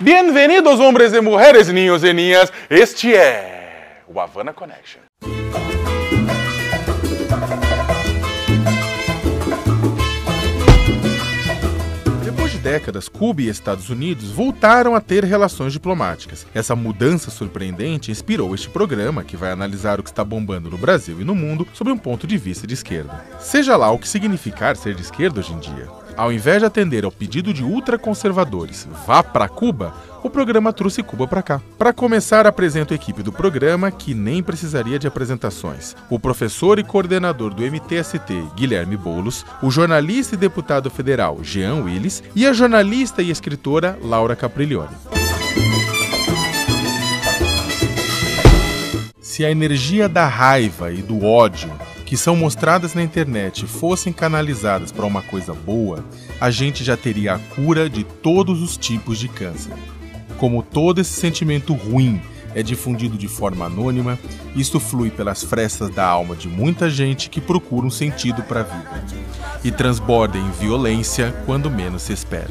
Bienvenidos, hombres e mulheres, niños e niñas. Este é o Havana Connection. Depois de décadas, Cuba e Estados Unidos voltaram a ter relações diplomáticas. Essa mudança surpreendente inspirou este programa, que vai analisar o que está bombando no Brasil e no mundo sob um ponto de vista de esquerda. Seja lá o que significar ser de esquerda hoje em dia. Ao invés de atender ao pedido de ultraconservadores, vá pra Cuba, o programa trouxe Cuba pra cá. Para começar, apresento a equipe do programa, que nem precisaria de apresentações. O professor e coordenador do MTST, Guilherme Boulos, o jornalista e deputado federal, Jean Willis, e a jornalista e escritora, Laura Capriglione. Se a energia da raiva e do ódio que são mostradas na internet fossem canalizadas para uma coisa boa, a gente já teria a cura de todos os tipos de câncer. Como todo esse sentimento ruim é difundido de forma anônima, isto flui pelas frestas da alma de muita gente que procura um sentido para a vida e transborda em violência quando menos se espera.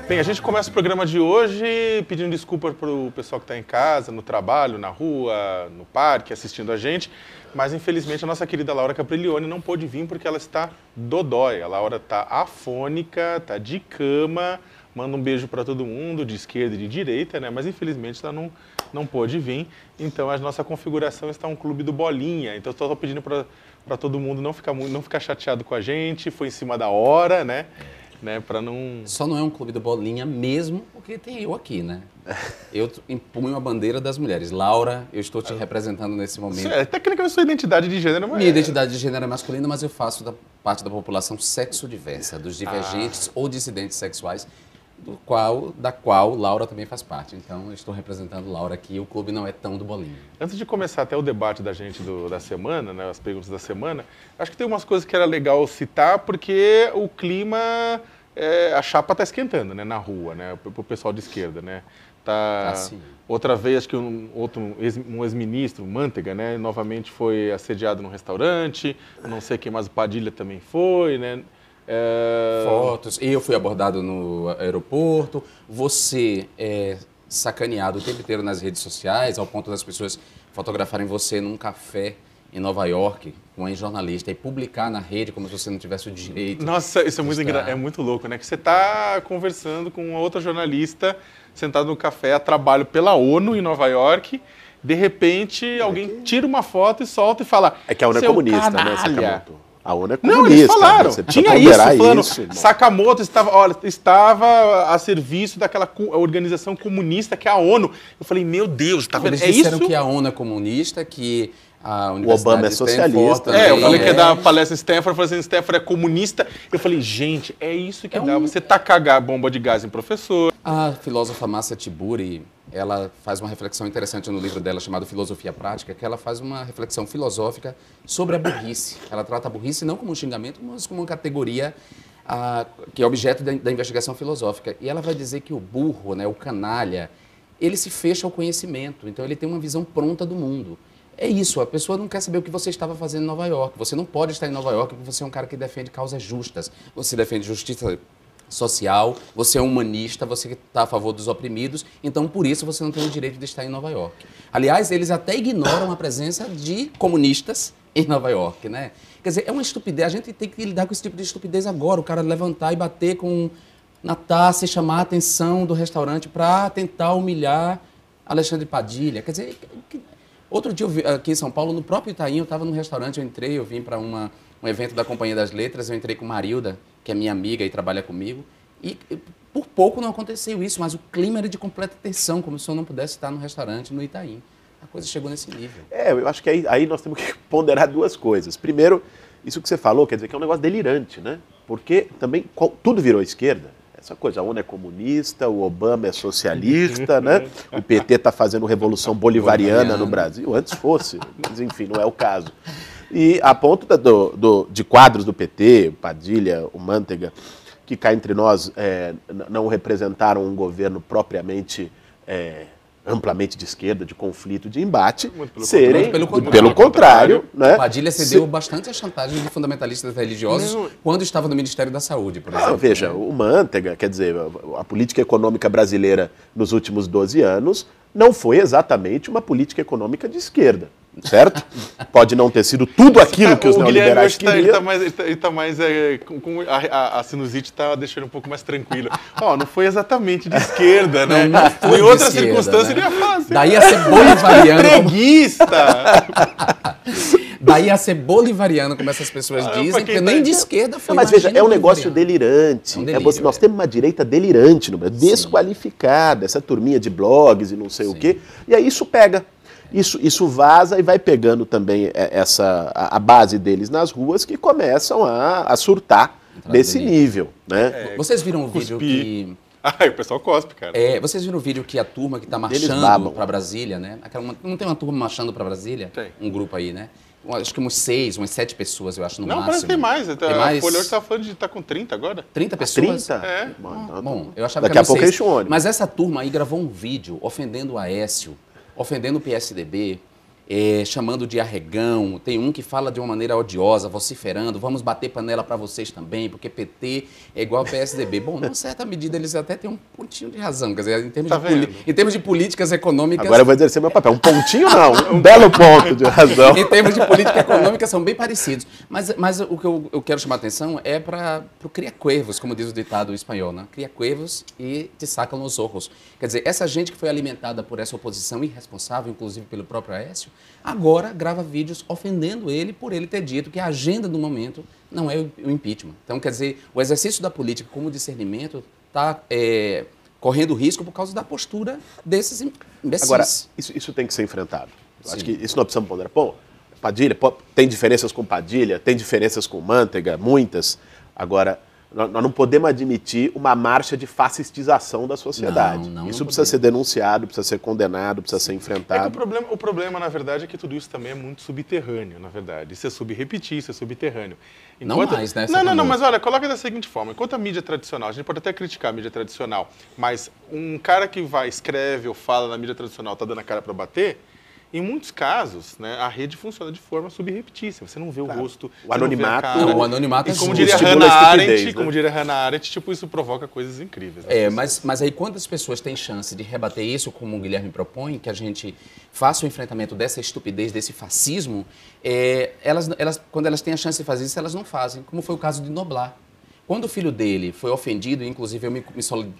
Bem, a gente começa o programa de hoje pedindo desculpa para o pessoal que está em casa, no trabalho, na rua, no parque, assistindo a gente. Mas, infelizmente, a nossa querida Laura Capriglione não pôde vir porque ela está dodói. A Laura está afônica, está de cama, manda um beijo para todo mundo, de esquerda e de direita, né? Mas, infelizmente, ela não pôde vir. Então, a nossa configuração está um clube do Bolinha. Então, estou pedindo para todo mundo não ficar chateado com a gente. Foi em cima da hora, né? Pra não... Só não é um clube do Bolinha mesmo porque tem eu aqui, né? Eu impunho a bandeira das mulheres. Laura, eu estou te representando nesse momento. Tecnicamente, sua identidade de gênero... Minha identidade de gênero é masculina, mas eu faço parte da população sexo-diversa, dos divergentes ou dissidentes sexuais, da qual Laura também faz parte. Então, eu estou representando Laura aqui, o clube não é tão do Bolinha. Antes de começar até o debate da gente da semana, né, as perguntas da semana, acho que tem umas coisas que era legal citar, porque o clima, a chapa está esquentando, né, na rua, né, pro pessoal de esquerda, né. Outra vez, acho que um ex-ministro, Manteiga, né, novamente foi assediado num restaurante, não sei quem mais, o Padilha também foi, né. Fotos, eu fui abordado no aeroporto, você é sacaneado o tempo inteiro nas redes sociais, ao ponto das pessoas fotografarem você num café em Nova York, com um jornalista, e publicar na rede como se você não tivesse o direito. Nossa, isso é muito louco, né? Que você está conversando com uma outra jornalista, sentado no café, a trabalho pela ONU em Nova York, de repente alguém tira uma foto e solta e fala... É que a ONU é comunista, né, Sakamoto? A ONU é comunista. Não, eles falaram. Você tinha isso, falando, Sakamoto estava a serviço daquela organização comunista que é a ONU. Eu falei, meu Deus, tá vendo? Eles disseram que a ONU é comunista, que a Universidade o Obama é socialista. Eu falei que ia dar palestra em Stanford, eu falei assim, Stanford é comunista. Eu falei, gente, é isso que dá. Você tacar bomba de gás em professor. A filósofa Márcia Tiburi, ela faz uma reflexão interessante no livro dela chamado Filosofia Prática, que ela faz uma reflexão filosófica sobre a burrice. Ela trata a burrice não como um xingamento, mas como uma categoria que é objeto da investigação filosófica. E ela vai dizer que o burro, né, o canalha, ele se fecha ao conhecimento, então ele tem uma visão pronta do mundo. É isso, a pessoa não quer saber o que você estava fazendo em Nova York. Você não pode estar em Nova York porque você é um cara que defende causas justas. Você defende justiça social, você é humanista, você está a favor dos oprimidos, então por isso você não tem o direito de estar em Nova York. Aliás, eles até ignoram a presença de comunistas em Nova York, né? Quer dizer, é uma estupidez, a gente tem que lidar com esse tipo de estupidez agora, o cara levantar e bater na taça e chamar a atenção do restaurante para tentar humilhar Alexandre Padilha. Quer dizer, outro dia aqui em São Paulo, no próprio Itaim, eu estava num restaurante, eu vim para um evento da Companhia das Letras, eu entrei com Marilda, que é minha amiga e trabalha comigo, e por pouco não aconteceu isso, mas o clima era de completa tensão, como se eu não pudesse estar no restaurante no Itaim. A coisa chegou nesse nível. Eu acho que aí nós temos que ponderar duas coisas. Primeiro, isso que você falou, quer dizer que é um negócio delirante, né? Porque também tudo virou esquerda. Essa coisa, a ONU é comunista, o Obama é socialista, né? O PT está fazendo revolução bolivariana no Brasil, antes fosse, mas enfim, não é o caso. E a ponto de quadros do PT, o Padilha, o Manteiga, que cá entre nós não representaram um governo propriamente amplamente de esquerda, de conflito, de embate, Muito serem, pelo contrário, né? Padilha cedeu bastante a chantagem de fundamentalistas religiosos quando estava no Ministério da Saúde, por exemplo. Veja, o Mantega, quer dizer, a política econômica brasileira nos últimos 12 anos não foi exatamente uma política econômica de esquerda, certo? Pode não ter sido tudo aquilo que os neoliberais queriam. Ele tá mais a sinusite está deixando um pouco mais tranquilo. Não foi exatamente de esquerda, né? Não foi em outra esquerda, circunstância né? ele ia falar assim. Daí a ser bolivariano. Preguiça! Daí a ser bolivariano, como essas pessoas dizem, porque nem de esquerda foi. Mas veja, é um negócio delirante. Nós temos uma direita delirante no Brasil, desqualificada, essa turminha de blogs e não sei o quê. E aí isso pega. Isso vaza e vai pegando também a base deles nas ruas, que começam a surtar desse nível, né? Vocês viram o vídeo que... o pessoal cospe, cara. Vocês viram o vídeo que a turma que está marchando para Brasília, né? Não tem uma turma marchando para Brasília? Tem. Um grupo aí, né? Acho que umas 7 pessoas, eu acho, no máximo. Não, parece que tem mais. Tem mais? A Folha hoje está falando de estar com 30 agora. 30 pessoas? 30? Bom, eu achava daqui que a pouco enche o ônibus. Mas essa turma aí gravou um vídeo ofendendo o Aécio, ofendendo o PSDB, chamando de arregão. Tem um que fala de uma maneira odiosa, vociferando, vamos bater panela para vocês também, porque PT é igual ao PSDB. Bom, numa certa medida eles até têm um pontinho de razão, quer dizer, em termos de políticas econômicas... Agora eu vou exercer meu papel. Um pontinho não, um belo ponto de razão. Em termos de política econômica são bem parecidos. Mas o que eu quero chamar a atenção é para o cria-cuervos, como diz o ditado espanhol, né? Cria-cuervos e te sacam os ojos. Quer dizer, essa gente que foi alimentada por essa oposição irresponsável, inclusive pelo próprio Aécio, agora grava vídeos ofendendo ele por ele ter dito que a agenda do momento não é o impeachment. Então, quer dizer, o exercício da política como discernimento está correndo risco por causa da postura desses imbecis. Agora, isso tem que ser enfrentado. Eu acho que isso nós precisamos ponderar. Padilha, tem diferenças com Padilha, tem diferenças com Mantega, muitas. Agora, nós não podemos admitir uma marcha de fascistização da sociedade. Isso precisa ser denunciado, precisa ser condenado, precisa ser enfrentado. O problema, na verdade, é que tudo isso também é muito subterrâneo, na verdade. Isso é subrepetir, isso é subterrâneo. Não mais, né? Não, mas olha, coloca da seguinte forma. Enquanto a mídia tradicional, a gente pode até criticar a mídia tradicional, mas um cara que escreve ou fala na mídia tradicional está dando a cara para bater, em muitos casos, né, a rede funciona de forma subrepetícia. Você não vê o rosto, o anonimato. O anonimato é como diria Hannah Arendt, tipo, isso provoca coisas incríveis. Né? Mas aí quantas pessoas têm chance de rebater isso, como o Guilherme propõe, que a gente faça o enfrentamento dessa estupidez, desse fascismo, quando elas têm a chance de fazer isso, elas não fazem, como foi o caso de Noblar. Quando o filho dele foi ofendido, inclusive eu me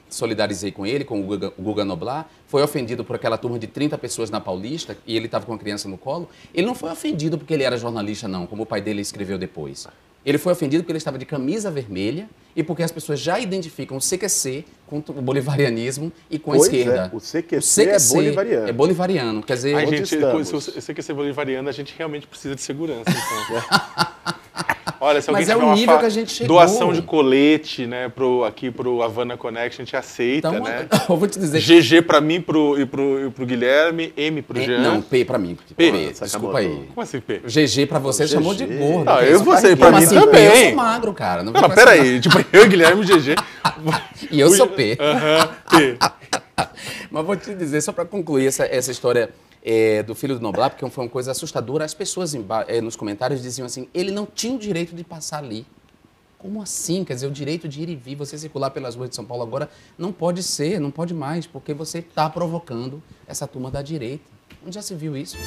solidarizei com ele, com o Guga Noblar, foi ofendido por aquela turma de 30 pessoas na Paulista, e ele estava com a criança no colo, ele não foi ofendido porque ele era jornalista, não, como o pai dele escreveu depois. Ele foi ofendido porque ele estava de camisa vermelha e porque as pessoas já identificam o CQC com o bolivarianismo e com a esquerda. O CQC é bolivariano. É bolivariano, quer dizer... se o CQC é bolivariano, a gente realmente precisa de segurança, então. Olha, se alguém Mas é o nível que a gente chegou. Doação de colete, né, aqui pro Havana Connection, a gente aceita, então, né? Eu vou te dizer... GG pra mim e pro Guilherme, M pro Jean. Não, P pra mim. Desculpa aí. Como assim P? GG pra você chamou de gordo. Não, eu vou ser, pra mim assim, também. Eu sou magro, cara. Não, peraí, tipo, eu, Guilherme e GG. E eu sou P. P. Mas vou te dizer, só pra concluir essa história... do filho do Noblar, porque foi uma coisa assustadora. As pessoas nos comentários diziam assim, ele não tinha o direito de passar ali. Como assim? Quer dizer, o direito de ir e vir, você circular pelas ruas de São Paulo agora, não pode ser, não pode mais, porque você está provocando essa turma da direita. Onde já se viu isso?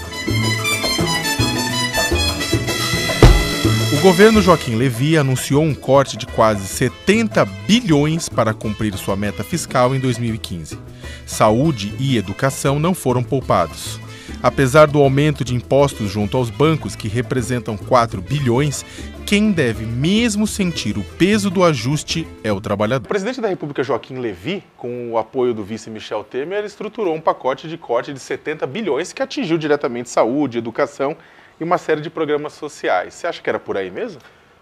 O governo Joaquim Levy anunciou um corte de quase 70 bilhões para cumprir sua meta fiscal em 2015. Saúde e educação não foram poupados. Apesar do aumento de impostos junto aos bancos, que representam 4 bilhões, quem deve mesmo sentir o peso do ajuste é o trabalhador. O presidente da República, Joaquim Levy, com o apoio do vice Michel Temer, estruturou um pacote de corte de 70 bilhões que atingiu diretamente saúde, educação e uma série de programas sociais. Você acha que era por aí mesmo?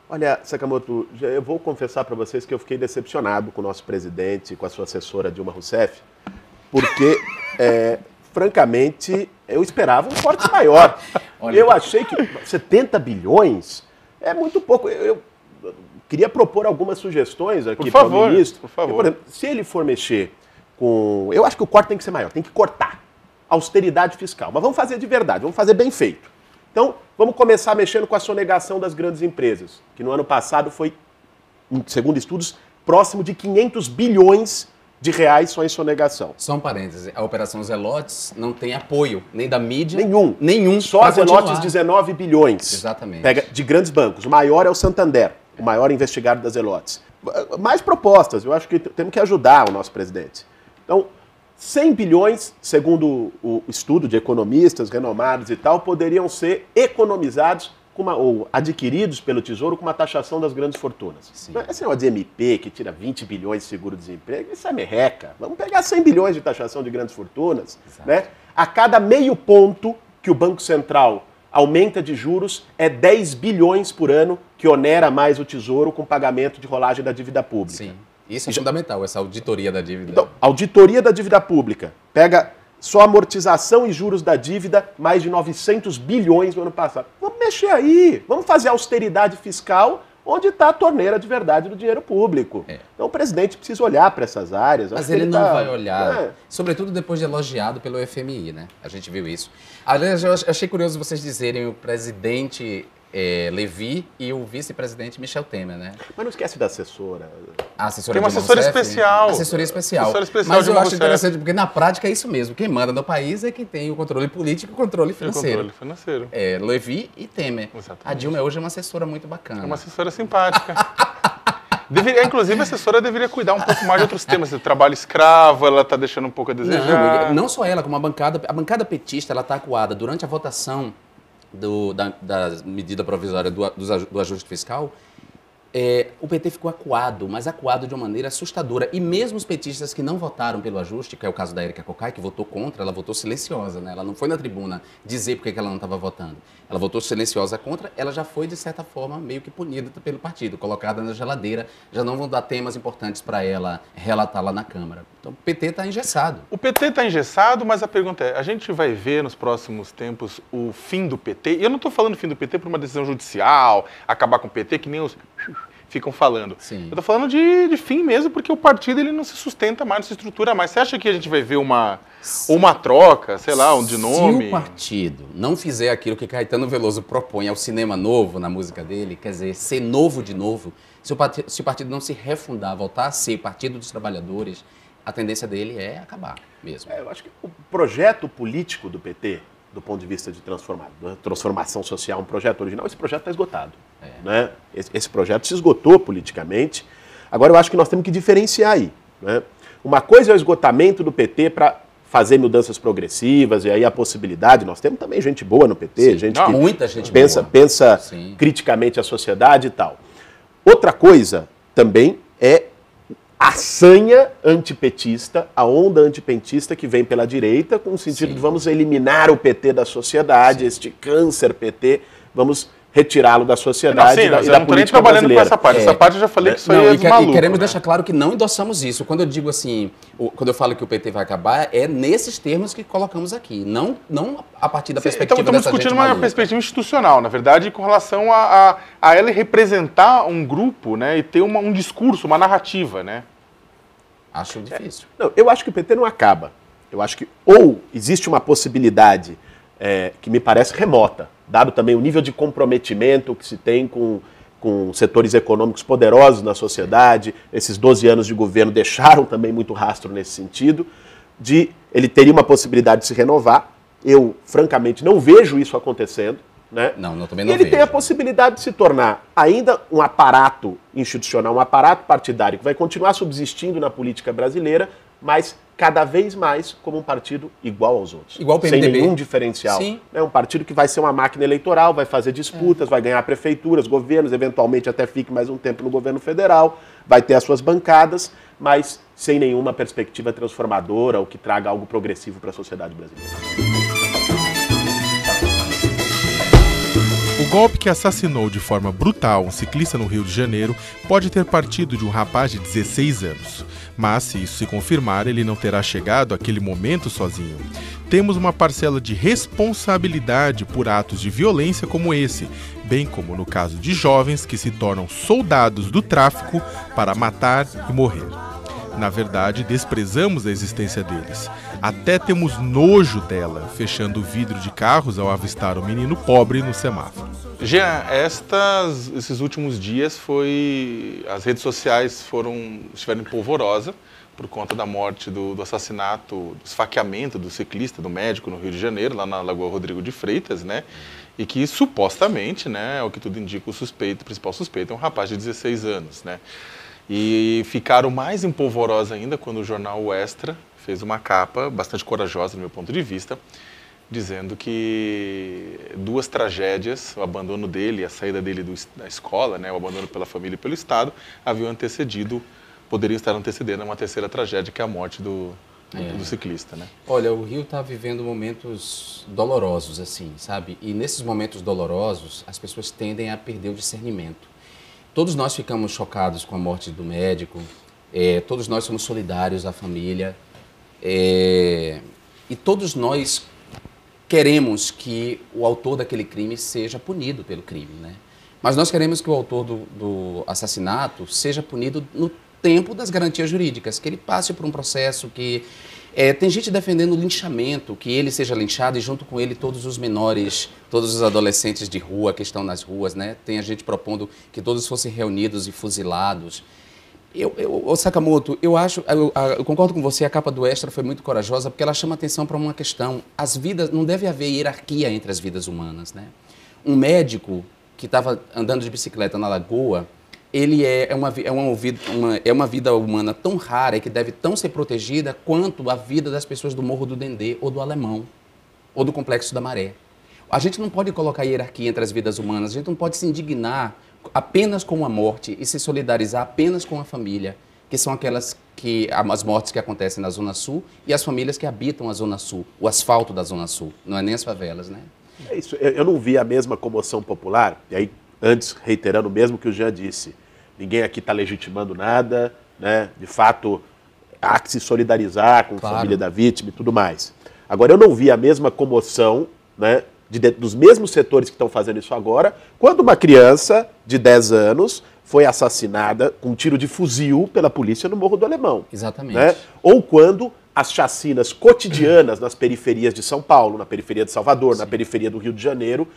Olha, Sakamoto, eu vou confessar para vocês que eu fiquei decepcionado com o nosso presidente e com a sua assessora Dilma Rousseff, porque, francamente, eu esperava um corte maior. Eu achei que 70 bilhões é muito pouco. Eu queria propor algumas sugestões aqui para o ministro. Por favor. Por exemplo, se ele for mexer com... Eu acho que o corte tem que ser maior, tem que cortar. austeridade fiscal. Mas vamos fazer de verdade, vamos fazer bem feito. Então, vamos começar mexendo com a sonegação das grandes empresas, que no ano passado foi, segundo estudos, próximo de 500 bilhões de reais só em sonegação. Só um parêntese, a Operação Zelotes não tem apoio nem da mídia... Nenhum. Só a Zelotes, 19 bilhões. Exatamente. Pega de grandes bancos. O maior é o Santander, o maior investigado das Zelotes. Mais propostas, eu acho que temos que ajudar o nosso presidente. Então, 100 bilhões, segundo o estudo de economistas renomados e tal, poderiam ser economizados ou adquiridos pelo Tesouro com uma taxação das grandes fortunas. Esse negócio de MP, que tira 20 bilhões de seguro-desemprego, isso é merreca. Vamos pegar 100 bilhões de taxação de grandes fortunas. Né? A cada meio ponto que o Banco Central aumenta de juros, é 10 bilhões por ano que onera mais o Tesouro com pagamento de rolagem da dívida pública. Sim, isso é fundamental, essa auditoria da dívida. Então, auditoria da dívida pública. Pega só amortização e juros da dívida, mais de 900 bilhões no ano passado. Vamos mexer aí, vamos fazer austeridade fiscal onde está a torneira de verdade do dinheiro público. Então o presidente precisa olhar para essas áreas. Mas ele não vai olhar, sobretudo depois de elogiado pelo FMI, né? A gente viu isso. Aliás, eu achei curioso vocês dizerem o presidente Levi e o vice-presidente Michel Temer, né? Mas não esquece da assessora. A assessora tem uma assessora especial. Assessoria especial. Mas eu acho interessante, porque na prática é isso mesmo. Quem manda no país é quem tem o controle político e o controle financeiro. O controle financeiro. Levi e Temer. Exatamente. A Dilma hoje é uma assessora muito bacana. É uma assessora simpática. Inclusive, a assessora deveria cuidar um pouco mais de outros temas. O trabalho escravo, ela está deixando um pouco a desejar. Não só ela, como a bancada petista, ela está acuada. Durante a votação da medida provisória do ajuste fiscal, o PT ficou acuado, mas acuado de uma maneira assustadora. E mesmo os petistas que não votaram pelo ajuste, que é o caso da Érica Cocai, que votou contra, ela votou silenciosa, né? Ela não foi na tribuna dizer por que ela não estava votando. Ela votou silenciosa contra, ela já foi, de certa forma, meio que punida pelo partido, colocada na geladeira. Já não vão dar temas importantes para ela relatar lá na Câmara. Então o PT está engessado. O PT está engessado, mas a pergunta é, a gente vai ver nos próximos tempos o fim do PT? E eu não estou falando fim do PT por uma decisão judicial, acabar com o PT, que nem os ficam falando. Sim. Eu estou falando de fim mesmo, porque o partido ele não se sustenta mais, não se estrutura mais. Você acha que a gente vai ver uma troca, sei lá, de nome? Se o partido não fizer aquilo que Caetano Veloso propõe ao cinema novo na música dele, quer dizer, ser novo de novo, se o partido não se refundar, voltar a ser Partido dos Trabalhadores, a tendência dele é acabar mesmo. Eu acho que o projeto político do PT, do ponto de vista de transformação social, um projeto original, esse projeto está esgotado. Né? Esse projeto se esgotou politicamente. Agora eu acho que nós temos que diferenciar aí. Né? Uma coisa é o esgotamento do PT para fazer mudanças progressivas, e aí a possibilidade, nós temos também gente boa no PT, Sim. gente que muita gente pensa criticamente a sociedade e tal. Outra coisa também é a sanha antipetista, a onda antipetista que vem pela direita, com o sentido de vamos eliminar o PT da sociedade, este câncer PT, vamos retirá-lo da sociedade e da política brasileira. Com essa parte. Essa parte eu já falei que isso aí é maluco. E queremos deixar claro que não endossamos isso. Quando eu digo assim, quando eu falo que o PT vai acabar, é nesses termos que colocamos aqui, não a partir da perspectiva Estamos discutindo uma perspectiva institucional, na verdade, com relação a ela representar um grupo, né, e ter um discurso, uma narrativa, né? Acho difícil. Não, eu acho que o PT não acaba. Eu acho que ou existe uma possibilidade que me parece remota, dado também o nível de comprometimento que se tem com setores econômicos poderosos na sociedade. Esses 12 anos de governo deixaram também muito rastro nesse sentido, de ele teria uma possibilidade de se renovar. Eu, francamente, não vejo isso acontecendo. Né? Não, também não e ele vejo. tem a possibilidade de se tornar ainda um aparato institucional, um aparato partidário que vai continuar subsistindo na política brasileira, mas cada vez mais como um partido igual aos outros. Igual o PMDB. Sem nenhum diferencial. Sim. É um partido que vai ser uma máquina eleitoral, vai fazer disputas, vai ganhar prefeituras, governos, eventualmente até fique mais um tempo no governo federal, vai ter as suas bancadas, mas sem nenhuma perspectiva transformadora ou que traga algo progressivo para a sociedade brasileira. O golpe que assassinou de forma brutal um ciclista no Rio de Janeiro pode ter partido de um rapaz de 16 anos. Mas, se isso se confirmar, ele não terá chegado àquele momento sozinho. Temos uma parcela de responsabilidade por atos de violência como esse, bem como no caso de jovens que se tornam soldados do tráfico para matar e morrer. Na verdade, desprezamos a existência deles. Até temos nojo dela, fechando o vidro de carros ao avistar o menino pobre no semáforo. Jean, esses últimos dias as redes sociais estiveram em polvorosa por conta da morte, do assassinato, do esfaqueamento do ciclista, do médico no Rio de Janeiro, lá na Lagoa Rodrigo de Freitas, né? E que supostamente, né, o que tudo indica, o principal suspeito é um rapaz de 16 anos, né? E ficaram mais em polvorosa ainda quando o jornal O Extra fez uma capa bastante corajosa, do meu ponto de vista, dizendo que 2 tragédias, o abandono dele e a saída dele da escola, né, o abandono pela família e pelo Estado, poderiam estar antecedendo uma 3ª tragédia, que é a morte do ciclista, né? Olha, o Rio está vivendo momentos dolorosos, assim, sabe? E nesses momentos dolorosos, as pessoas tendem a perder o discernimento. Todos nós ficamos chocados com a morte do médico, todos nós somos solidários à família, e todos nós queremos que o autor daquele crime seja punido pelo crime, né? Mas nós queremos que o autor do assassinato seja punido no tempo das garantias jurídicas, que ele passe por um processo que... tem gente defendendo o linchamento, que ele seja linchado e junto com ele todos os menores, todos os adolescentes de rua que estão nas ruas, né? Tem a gente propondo que todos fossem reunidos e fuzilados. Sakamoto, eu concordo com você, a capa do Extra foi muito corajosa porque ela chama atenção para uma questão. As vidas, não deve haver hierarquia entre as vidas humanas, né? Um médico que estava andando de bicicleta na lagoa, ele é uma vida humana tão rara e que deve tão ser protegida quanto a vida das pessoas do Morro do Dendê ou do Alemão, ou do Complexo da Maré. A gente não pode colocar hierarquia entre as vidas humanas, a gente não pode se indignar apenas com a morte e se solidarizar apenas com a família, que são as mortes que acontecem na Zona Sul e as famílias que habitam a Zona Sul, o asfalto da Zona Sul, não é nem as favelas, né? É isso, eu não vi a mesma comoção popular, e aí, antes, reiterando o mesmo que o Jean disse, ninguém aqui está legitimando nada, né? De fato, há que se solidarizar com a família da vítima e tudo mais. Agora, eu não vi a mesma comoção, né, dos mesmos setores que estão fazendo isso agora, quando uma criança de 10 anos foi assassinada com um tiro de fuzil pela polícia no Morro do Alemão. Exatamente. Né? Ou quando as chacinas cotidianas nas periferias de São Paulo, na periferia de Salvador, na periferia do Rio de Janeiro,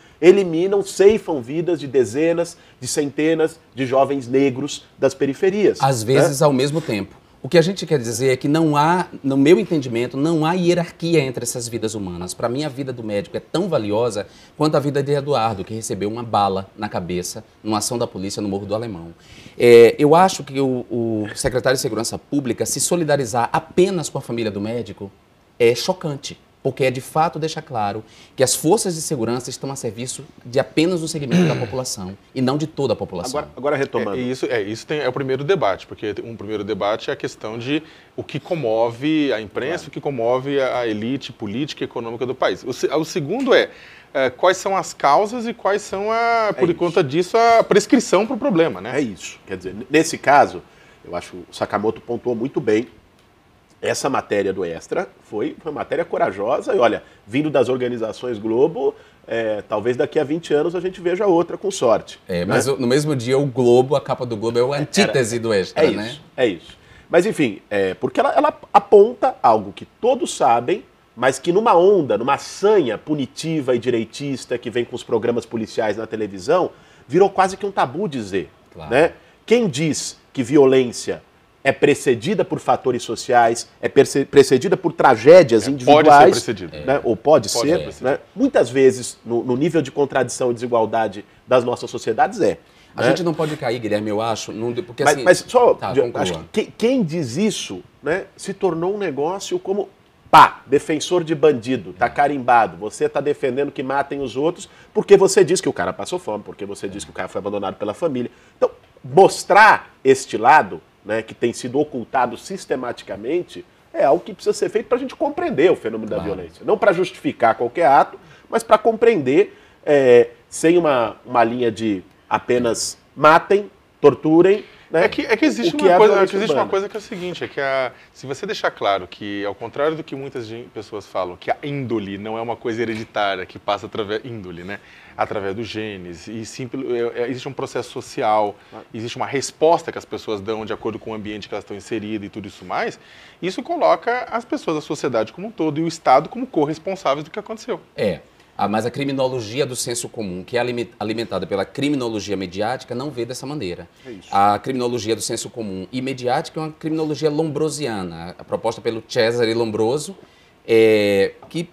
ceifam vidas de dezenas, de centenas de jovens negros das periferias. Às vezes ao mesmo tempo. O que a gente quer dizer é que não há, no meu entendimento, não há hierarquia entre essas vidas humanas. Para mim, a vida do médico é tão valiosa quanto a vida de Eduardo, que recebeu uma bala na cabeça numa ação da polícia no Morro do Alemão. Eu acho que o secretário de Segurança Pública se solidarizar apenas com a família do médico é chocante, porque de fato deixa claro que as forças de segurança estão a serviço de apenas um segmento da população e não de toda a população. Agora retomando. Isso é o primeiro debate, porque um primeiro debate é a questão de o que comove a imprensa, o que comove a elite política e econômica do país. O segundo quais são as causas e quais são, por conta disso, a prescrição para o problema, né? É isso. Quer dizer, nesse caso, eu acho que o Sakamoto pontuou muito bem. Essa matéria do Extra foi uma matéria corajosa e, olha, vindo das organizações Globo, talvez daqui a 20 anos a gente veja outra com sorte. Mas no mesmo dia o Globo, a capa do Globo é o antítese do Extra, né? É isso. Mas enfim, porque ela aponta algo que todos sabem, mas que numa onda, numa sanha punitiva e direitista que vem com os programas policiais na televisão, virou quase que um tabu dizer. Claro. Né? Quem diz que violência é precedida por fatores sociais, é precedida por tragédias individuais. Pode ser precedida. Né? Ou pode ser. Né? Muitas vezes, no nível de contradição e desigualdade das nossas sociedades, A gente não pode cair, Guilherme, eu acho, porque assim... Mas só, tá, acho que quem diz isso, né, se tornou um negócio como, defensor de bandido, tá carimbado, você tá defendendo que matem os outros porque você diz que o cara passou fome, porque você diz que o cara foi abandonado pela família. Então, mostrar este lado, né, que tem sido ocultado sistematicamente, é algo que precisa ser feito para a gente compreender o fenômeno da violência. Não para justificar qualquer ato, mas para compreender, sem uma linha de apenas matem, torturem né? É que existe O que uma é coisa, violência existe uma urbana. coisa que é o seguinte, é que se você deixar claro que, ao contrário do que muitas pessoas falam, que a índole não é uma coisa hereditária que passa através índole, né? Através dos genes, e existe um processo social, existe uma resposta que as pessoas dão de acordo com o ambiente que elas estão inseridas e tudo isso mais, isso coloca as pessoas, a sociedade como um todo e o Estado como corresponsáveis do que aconteceu. Mas a criminologia do senso comum, que é alimentada pela criminologia mediática, não vê dessa maneira. A criminologia do senso comum e mediática é uma criminologia lombrosiana, proposta pelo Cesare Lombroso, que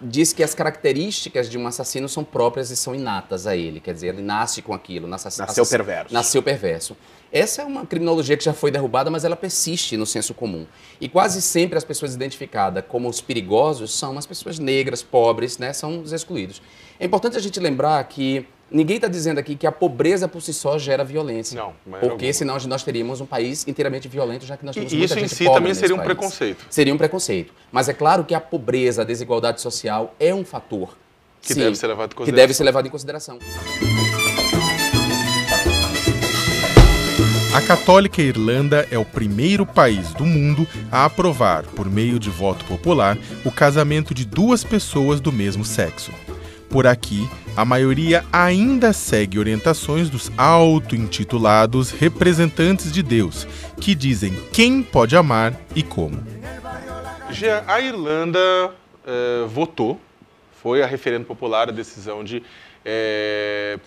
diz que as características de um assassino são próprias e são inatas a ele. Quer dizer, ele nasce com aquilo. Nasceu perverso. Nasceu perverso. Essa é uma criminologia que já foi derrubada, mas ela persiste no senso comum. E quase sempre as pessoas identificadas como os perigosos são as pessoas negras, pobres, né? São os excluídos. É importante a gente lembrar que ninguém está dizendo aqui que a pobreza por si só gera violência. Não, porque senão nós teríamos um país inteiramente violento, já que nós temos E muita isso em gente si pobre também nesse seria um país. preconceito. Seria um preconceito. Mas é claro que a pobreza, a desigualdade social é um fator Que deve ser levado em consideração. que deve ser levado em consideração. A Católica Irlanda é o primeiro país do mundo a aprovar, por meio de voto popular, o casamento de duas pessoas do mesmo sexo. Por aqui, a maioria ainda segue orientações dos auto-intitulados representantes de Deus, que dizem quem pode amar e como. A Irlanda votou, foi a referendo popular a decisão de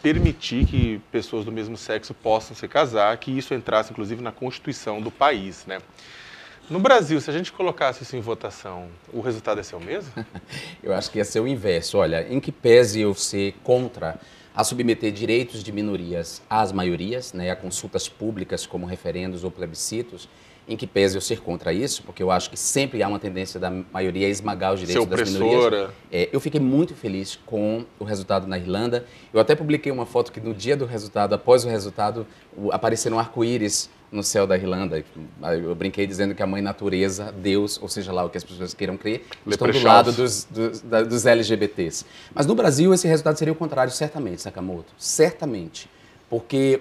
permitir que pessoas do mesmo sexo possam se casar, que isso entrasse inclusive na Constituição do país, né? No Brasil, se a gente colocasse isso em votação, o resultado ia ser o mesmo? Eu acho que ia ser o inverso. Olha, em que pese eu ser contra a submeter direitos de minorias às maiorias, né, a consultas públicas como referendos ou plebiscitos, em que pese eu ser contra isso, porque eu acho que sempre há uma tendência da maioria a esmagar os direitos das minorias. Eu fiquei muito feliz com o resultado na Irlanda. Eu até publiquei uma foto que no dia do resultado, após o resultado, apareceram arco-íris no céu da Irlanda. Eu brinquei dizendo que a mãe natureza, Deus, ou seja lá o que as pessoas queiram crer, estão do lado dos LGBTs. Mas no Brasil esse resultado seria o contrário, certamente, Sakamoto. Certamente. Porque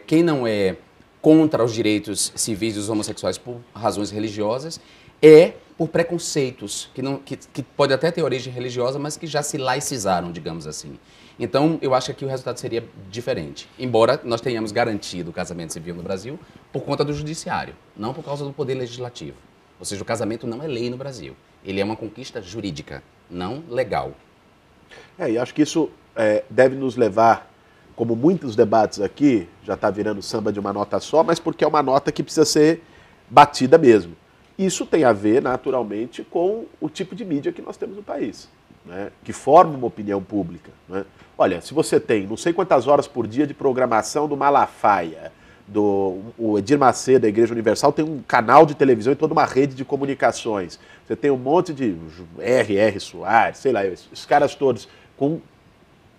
quem não é contra os direitos civis dos homossexuais por razões religiosas por preconceitos, que pode até ter origem religiosa, mas que já se laicizaram, digamos assim. Então, eu acho que aqui o resultado seria diferente. Embora nós tenhamos garantido o casamento civil no Brasil por conta do judiciário, não por causa do poder legislativo. Ou seja, o casamento não é lei no Brasil. Ele é uma conquista jurídica, não legal. E acho que isso deve nos levar, como muitos debates aqui, já está virando samba de uma nota só, mas porque é uma nota que precisa ser batida mesmo. Isso tem a ver, naturalmente, com o tipo de mídia que nós temos no país, né, que forma uma opinião pública, né? Olha, se você tem não sei quantas horas por dia de programação do Malafaia, o Edir Macedo, da Igreja Universal, tem um canal de televisão e toda uma rede de comunicações. Você tem um monte de R.R. Soares, sei lá, esses caras todos com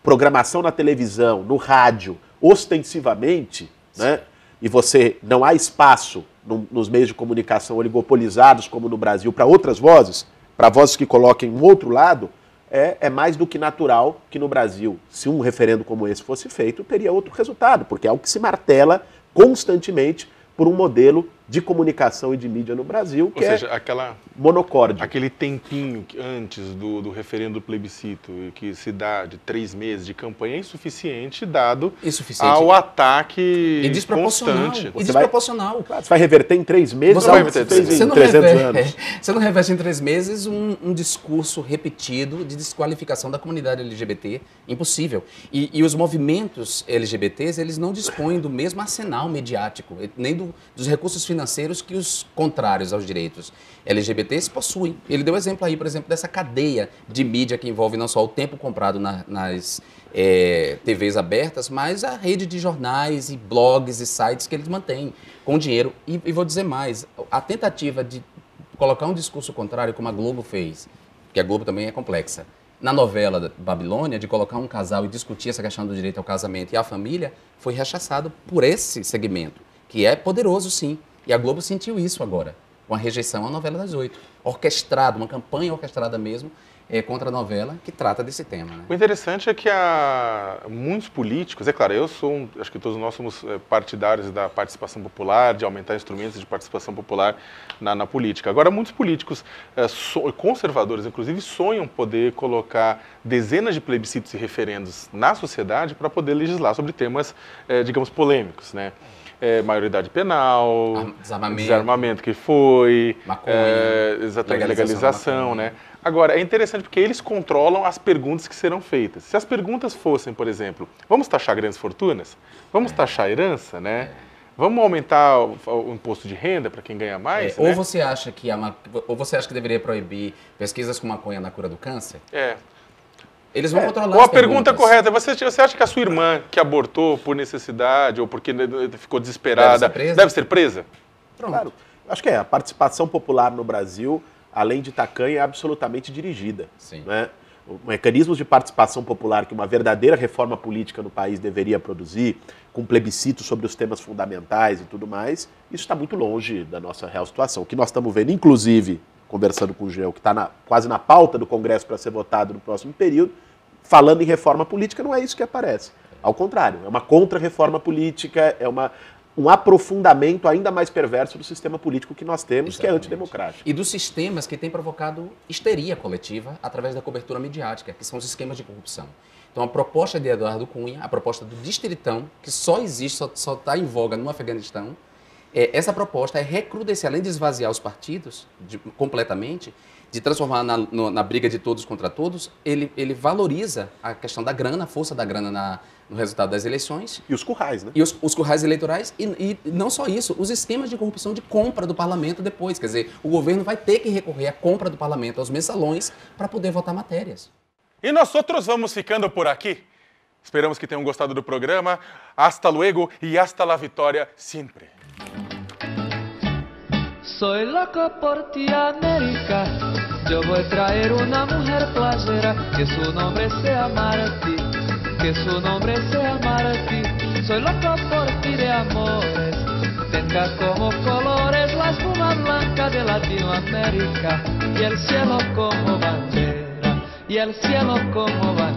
programação na televisão, no rádio, ostensivamente, né? E você não há espaço nos meios de comunicação oligopolizados, como no Brasil, para outras vozes, para vozes que coloquem um outro lado, é mais do que natural que no Brasil, se um referendo como esse fosse feito, teria outro resultado, porque é algo que se martela constantemente por um modelo de comunicação e de mídia no Brasil, que monocórdia. Aquele tempinho antes do referendo do plebiscito, que se dá de 3 meses de campanha, é insuficiente, dado ao ataque constante. E desproporcional. Você vai reverter em 3 meses? Você em 300 anos. Você não reverte em 3 meses um discurso repetido de desqualificação da comunidade LGBT. Impossível. E os movimentos LGBTs, eles não dispõem do mesmo arsenal mediático, nem dos recursos financeiros que os contrários aos direitos LGBTs possuem. Ele deu exemplo aí, por exemplo, dessa cadeia de mídia que envolve não só o tempo comprado nas TVs abertas, mas a rede de jornais e blogs e sites que eles mantêm com dinheiro. E vou dizer mais, a tentativa de colocar um discurso contrário, como a Globo fez, que a Globo também é complexa, na novela da Babilônia, de colocar um casal e discutir essa questão do direito ao casamento e à família, foi rechaçado por esse segmento, que é poderoso, sim. E a Globo sentiu isso agora. com a rejeição à novela das 8. Orquestrado, uma campanha orquestrada mesmo, contra a novela, que trata desse tema. Né? O interessante é que há muitos políticos, é claro, acho que todos nós somos partidários da participação popular, de aumentar instrumentos de participação popular na política. Agora, muitos políticos conservadores, inclusive, sonham poder colocar dezenas de plebiscitos e referendos na sociedade para poder legislar sobre temas, digamos, polêmicos, né? Maioridade penal, desarmamento que foi, maconha, exatamente, legalização, né? Agora, é interessante porque eles controlam as perguntas que serão feitas. Se as perguntas fossem, por exemplo, vamos taxar grandes fortunas? Vamos taxar a herança, né? Vamos aumentar o imposto de renda para quem ganha mais? Ou você acha que deveria proibir pesquisas com maconha na cura do câncer? Eles vão controlar Ou as a pergunta perguntas. correta, você acha que a sua irmã que abortou por necessidade ou porque ficou desesperada deve ser presa? Pronto. Claro, acho que a participação popular no Brasil, além de tacanha, é absolutamente dirigida. Sim. Né? Mecanismos de participação popular que uma verdadeira reforma política no país deveria produzir, com plebiscito sobre os temas fundamentais e tudo mais, isso está muito longe da nossa real situação. O que nós estamos vendo, inclusive, conversando com o Geo, que está quase na pauta do Congresso para ser votado no próximo período, falando em reforma política, não é isso que aparece. Ao contrário, é uma contra-reforma política, é um aprofundamento ainda mais perverso do sistema político que nós temos, que é antidemocrático. E dos sistemas que têm provocado histeria coletiva através da cobertura midiática, que são os esquemas de corrupção. Então, a proposta de Eduardo Cunha, a proposta do Distritão, que só existe, só está em voga no Afeganistão, essa proposta é recrudescer, além de esvaziar os partidos completamente, de transformar na briga de todos contra todos, ele valoriza a questão da grana, a força da grana no resultado das eleições. E os currais, né? E os currais eleitorais, e não só isso, os esquemas de corrupção de compra do parlamento depois. Quer dizer, o governo vai ter que recorrer à compra do parlamento, aos mensalões, para poder votar matérias. E nós outros vamos ficando por aqui. Esperamos que tenham gostado do programa. Hasta luego y hasta la vitória siempre. Soy loco por ti, América. Yo voy a traer una mujer playera, que su nombre sea Martí, que su nombre sea Martí. Soy loco por ti de amores, tenga como colores la espuma blanca de Latinoamérica y el cielo como bandera, y el cielo como bandera.